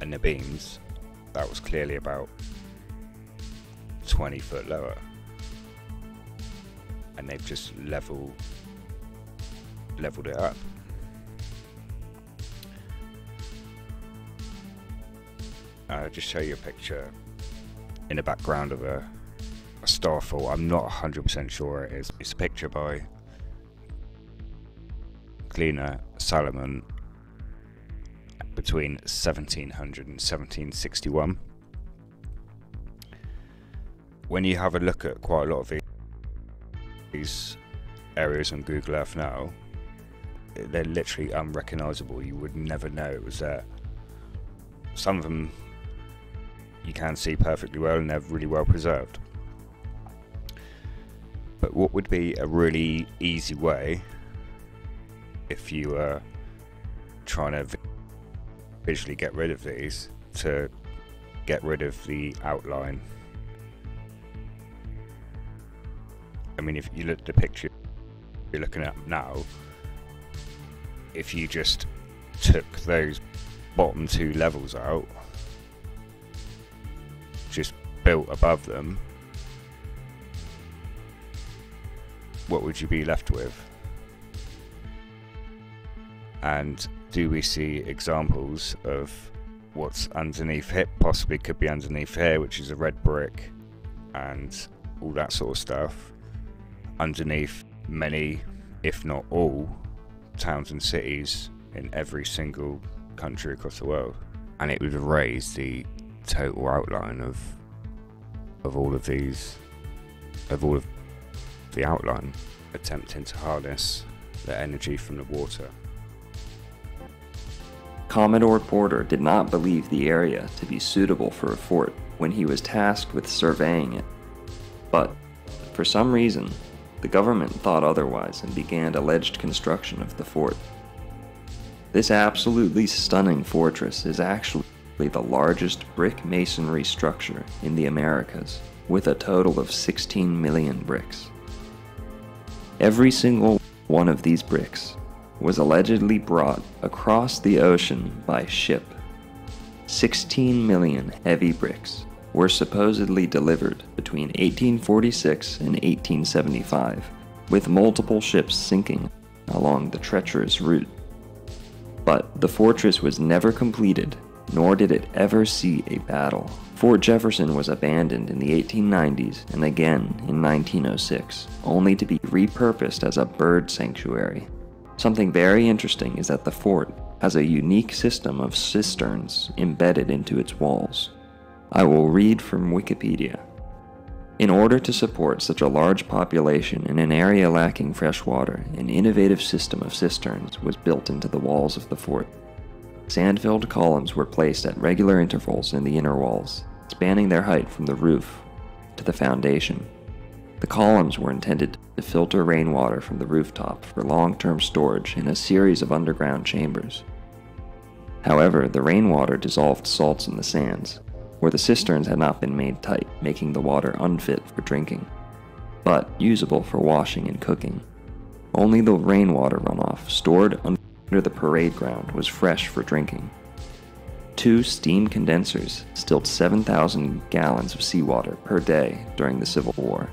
and the beams, that was clearly about 20 foot lower, and they've just leveled it up. I'll just show you a picture in the background of a starfall. I'm not 100% sure it is. It's a picture by Cleaner Salomon between 1700 and 1761. When you have a look at quite a lot of these areas on Google Earth now, they're literally unrecognisable. You would never know it was there. Some of them you can see perfectly well, and they're really well preserved. But what would be a really easy way, if you were trying to visually get rid of these, to get rid of the outline? I mean, if you look at the picture you're looking at now, if you just took those bottom two levels out, just built above them, what would you be left with? And do we see examples of what's underneath here? Possibly could be underneath here, which is a red brick and all that sort of stuff, underneath many, if not all, towns and cities in every single country across the world. And it would erase the total outline of all of these, of all of the outline, attempting to harness the energy from the water. Commodore Porter did not believe the area to be suitable for a fort when he was tasked with surveying it. But, for some reason, the government thought otherwise and began alleged construction of the fort. This absolutely stunning fortress is actually the largest brick masonry structure in the Americas, with a total of 16 million bricks. Every single one of these bricks was allegedly brought across the ocean by ship. 16 million heavy bricks were supposedly delivered between 1846 and 1875, with multiple ships sinking along the treacherous route. But the fortress was never completed, nor did it ever see a battle. Fort Jefferson was abandoned in the 1890s and again in 1906, only to be repurposed as a bird sanctuary. Something very interesting is that the fort has a unique system of cisterns embedded into its walls. I will read from Wikipedia. In order to support such a large population in an area lacking fresh water, an innovative system of cisterns was built into the walls of the fort. Sand-filled columns were placed at regular intervals in the inner walls, spanning their height from the roof to the foundation. The columns were intended to filter rainwater from the rooftop for long-term storage in a series of underground chambers. However, the rainwater dissolved salts in the sands, where the cisterns had not been made tight, making the water unfit for drinking, but usable for washing and cooking. Only the rainwater runoff stored under the parade ground was fresh for drinking. 2 steam condensers stilled 7,000 gallons of seawater per day during the Civil War.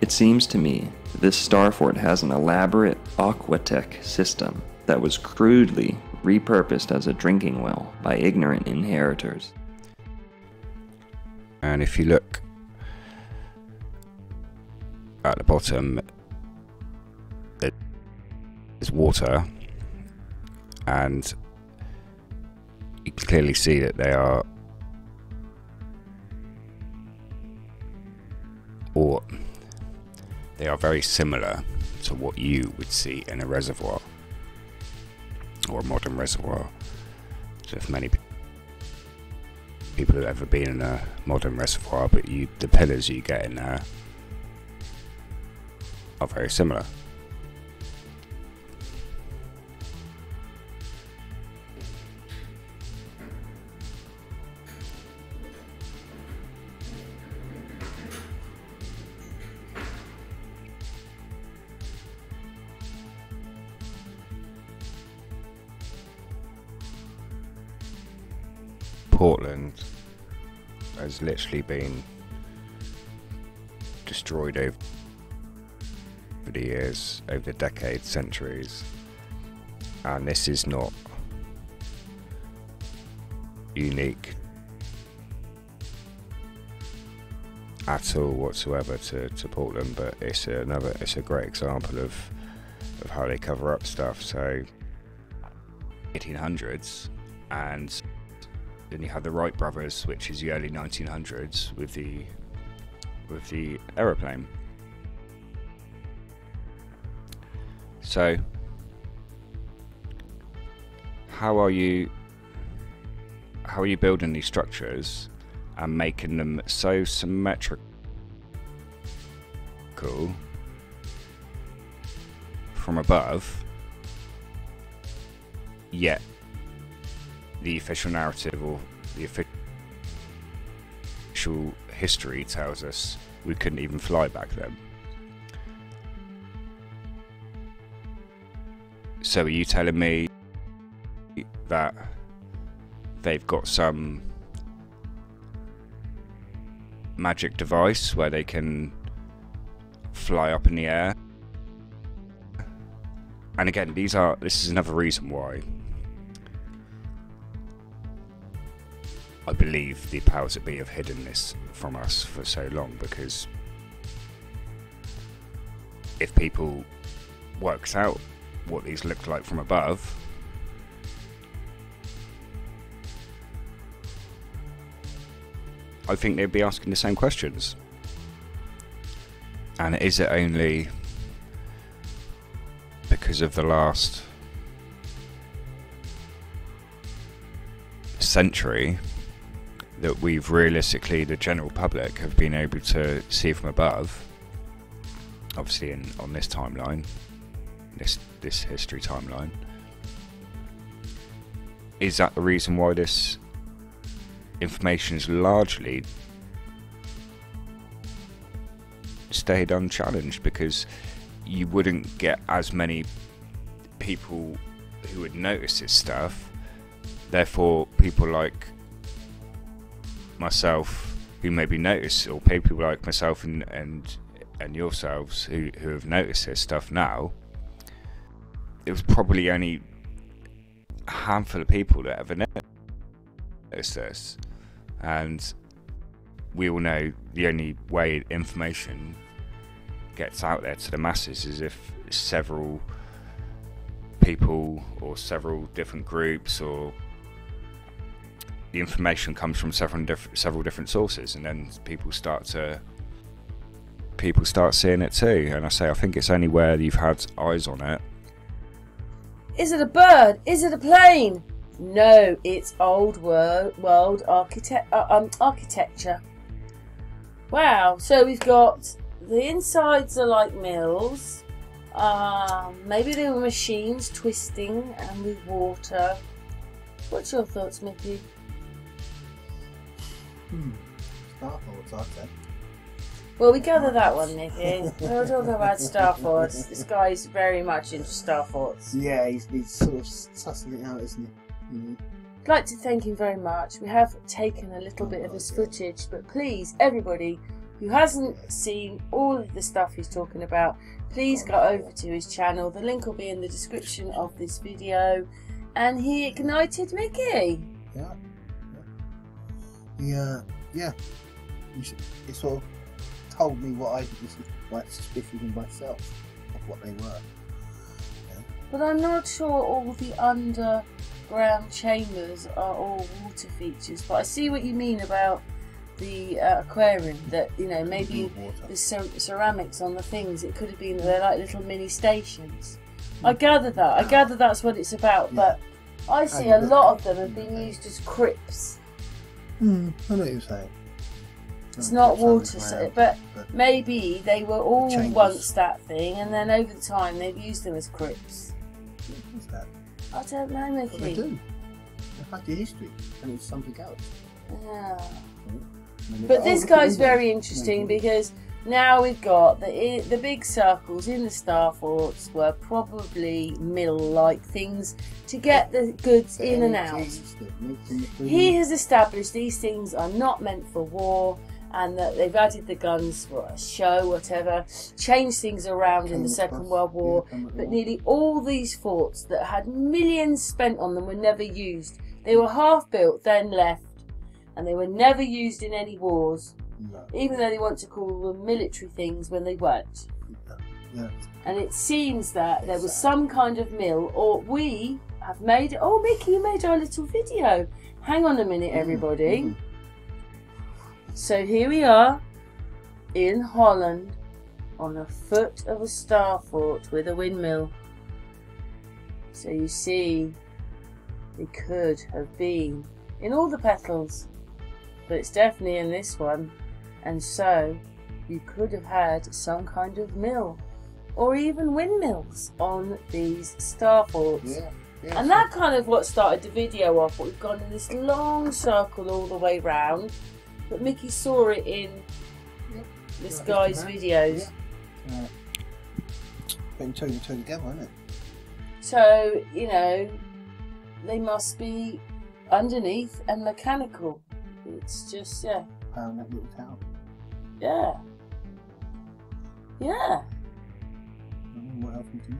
It seems to me that this star fort has an elaborate aquatech system that was crudely repurposed as a drinking well by ignorant inheritors. And if you look at the bottom, there's water, and you can clearly see that they are very similar to what you would see in a reservoir or a modern reservoir. So if many people have ever been in a modern reservoir, but the pillars you get in there are very similar. Portland has literally been destroyed over the years, over the decades, centuries, and this is not unique at all whatsoever to Portland, but it's a great example of how they cover up stuff. So 1800s, and then you have the Wright brothers, which is the early 1900s with the aeroplane. So how are you building these structures and making them so symmetrical from above, yet the official narrative or the official history tells us we couldn't even fly back then? So are you telling me that they've got some magic device where they can fly up in the air? And again, this is another reason why I believe the powers that be have hidden this from us for so long, because if people worked out what these looked like from above, I think they'd be asking the same questions. And is it only because of the last century that we've realistically, the general public, have been able to see from above, obviously on this timeline, this history timeline? Is that the reason why this information is largely stayed unchallenged? Because you wouldn't get as many people who would notice this stuff. Therefore, people like myself who maybe notice, or people like myself and yourselves who have noticed this stuff now, it was probably only a handful of people that ever noticed this. And we all know the only way information gets out there to the masses is if several people or several different groups, or the information comes from several different sources, and then people start seeing it too. And I think it's only where you've had eyes on it. Is it a bird? Is it a plane? No, it's old world architecture. Wow, so we've got the insides are like mills. Maybe they were machines twisting and with water. What's your thoughts, Mickey? Star Forts, I'd say. Well, we gather that one, Mickey. We're talking about Star Forts. This guy's very much into Star Forts. Yeah, he's sort of sussing it out, isn't he? I'd like to thank him very much. We have taken a little bit of his footage, but please, everybody who hasn't seen all of the stuff he's talking about, please go over to his channel. The link will be in the description of this video. And he ignited Mickey. Yeah. He sort of told me what I was quite suspicious of myself of what they were. But I'm not sure all the underground chambers are all water features. But I see what you mean about the aquarium, that, you know, maybe the ceramics on the things, it could have been they're like little mini stations. I gather that's what it's about, but I see a lot of them have been used as crypts. I know what you're saying. It's not water, but maybe they were all once that thing, and then over the time they've used them as crypts. What's that? I don't know, Mickey. Well, they do. They've had the history, and it's something else. Yeah. But this guy's very interesting because now we've got the big circles in the star forts were probably mill-like things to get the goods in and out. He has established these things are not meant for war, and that they've added the guns for a show, whatever, changed things around in the Second World War, but nearly all these forts that had millions spent on them were never used. They were half built, then left, and they were never used in any wars, even though they want to call them military things when they weren't. And it seems that there was some kind of mill, or we have made... Oh, Mickey, you made our little video. Hang on a minute, everybody. So here we are in Holland on the foot of a star fort with a windmill. So you see, it could have been in all the petals, but it's definitely in this one. And so you could have had some kind of mill or even windmills on these star forts. And that kind of what started the video off. We've gone in this long circle all the way round. But Mickey saw it in this guy's videos. Putting two and two together, isn't it? So, you know, they must be underneath and mechanical. It's just, Pound that little town. Yeah. What else would you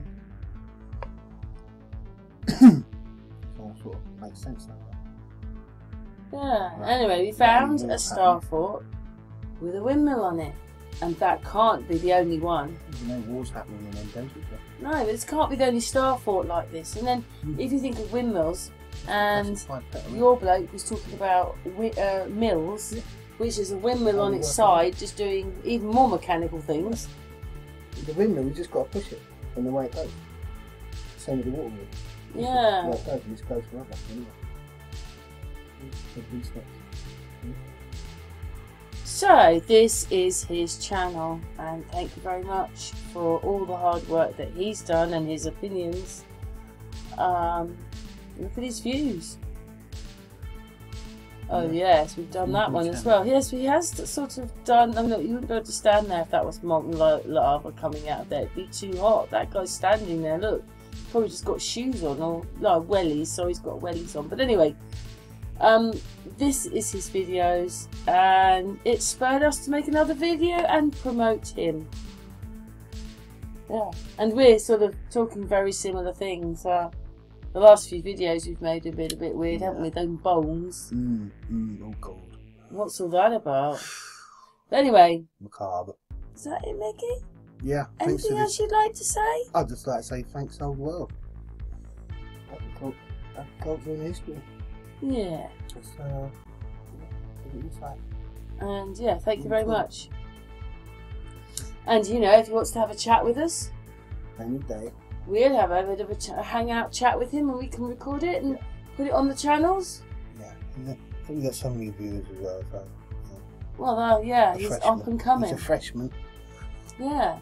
need? All sort of makes sense like that. Anyway, we found a star fort with a windmill on it, and that can't be the only one. There's no wars happening in them days, is there? No, but this can't be the only star fort like this. And then, if you think of windmills, and your bloke was talking about mills, which is a windmill on its side, just doing even more mechanical things. The windmill, we just got to push it in the way it goes. Same with the water wheel. Yeah. It goes, it goes forever, anyway. So this is his channel, and thank you very much for all the hard work that he's done and his opinions. Look at his views. Oh yes, we've done that one as well. Yes, he has sort of done. I mean, you wouldn't be able to stand there if that was molten lava coming out of there. It'd be too hot. That guy's standing there. Look, probably just got shoes on, or no, wellies. So he's got wellies on. But anyway. This is his videos, and it spurred us to make another video and promote him. And we're sort of talking very similar things. The last few videos we've made have been a bit weird, haven't we? Them bones. Oh god. What's all that about? But anyway. Macabre. Is that it, Mickey? Yeah. Anything else you'd like to say? I'd just like to say thanks, old world. Culture and history. Yeah. And yeah, thank you very much. And you know, if he wants to have a chat with us, any day, we'll have a bit of a hangout chat with him, and we can record it and put it on the channels. Yeah, we got so many viewers as well. So, well, he's up and coming. He's a freshman. Yeah.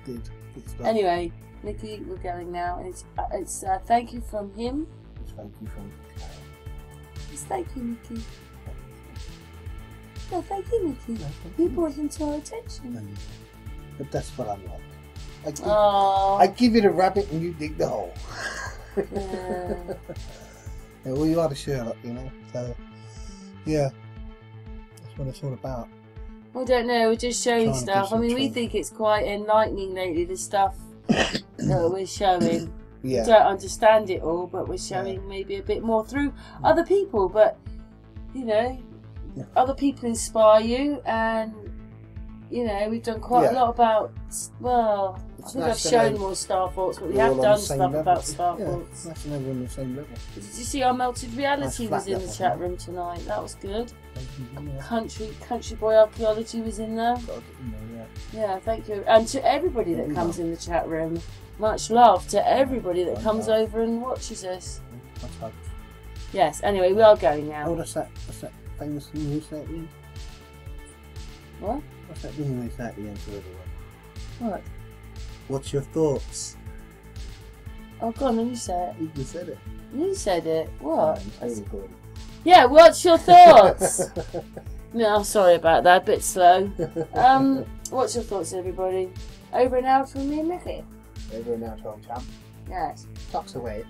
Good stuff. Anyway, Mickey, we're going now. It's thank you from him. Thank you from. Thank you, Mickey. No, thank you, Mickey. You brought him to our attention. But that's what I'm like. I give you the rabbit and you dig the hole. Yeah. Well, you are the Sherlock, you know. So, yeah, that's what it's all about. I don't know, we're just showing Trying to stuff. do I mean, some we training. think it's quite enlightening lately, the stuff that we're showing. Yeah. We don't understand it all, but we're showing maybe a bit more through other people. But, you know, other people inspire you, and, you know, we've done quite a lot about, well, I think I've shown more Star Faults, but we We're have all on done the same stuff level. about Star Yeah, Faults. that's never on the same level. Did you see our Melted Reality Nice was in flat the level, chat huh? room tonight? That was good. Yeah. Country Boy Archaeology was in there. Gotta get in there, Yeah, thank you. And to everybody that comes in the chat room, much love to everybody that comes over and watches us. yeah. That's right. Yes, anyway, we are going Oh, now. that's that famous thing we say at the end? What? What's that thing we say at the end to everyone? What? What's your thoughts? Oh, go on, you say it. You just said it. You said it. What? I'm still recording. Yeah, what's your thoughts? No, sorry about that, a bit slow. What's your thoughts, everybody? Over and out from me and Mickey. Over and out, old champ. Yes. Tucks away.